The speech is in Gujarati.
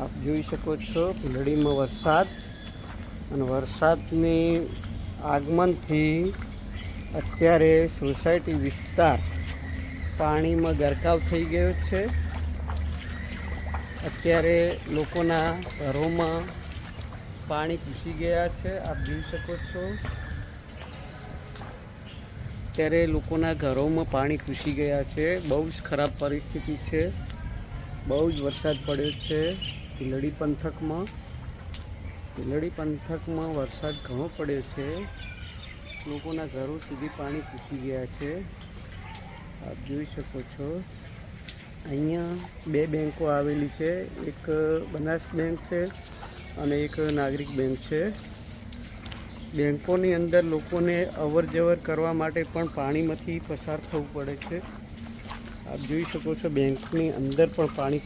આપ જોઈ શકો છો ભીલડીમાં વરસાદ અને વરસાદની આગમનથી અત્યારે સોસાયટી વિસ્તાર પાણીમાં ગરકાવ થઈ ગયો છે। અત્યારે લોકોના ઘરોમાં પાણી ઘૂસી ગયા છે। આપ જોઈ શકો છો અત્યારે લોકોના ઘરોમાં પાણી ઘૂસી ગયા છે। બહુ જ ખરાબ પરિસ્થિતિ છે। બહુ જ વરસાદ પડ્યો છે ભીલડી પંથકમાં। ભીલડી પંથકમાં વરસાદ ઘણો પડ્યો છે। લોકોના ઘરો સુધી પાણી ઘૂસી ગયા છે। આપ જોઈ શકો છો અહીંયા બે બેંકો આવેલી છે, એક બનાસ બેંક છે અને એક નાગરિક બેંક છે। બેંકોની અંદર લોકોને અવર જવર કરવા માટે પણ પાણીમાંથી પસાર થવું પડે છે। આપ જોઈ શકો છો બેંકની અંદર પણ પાણી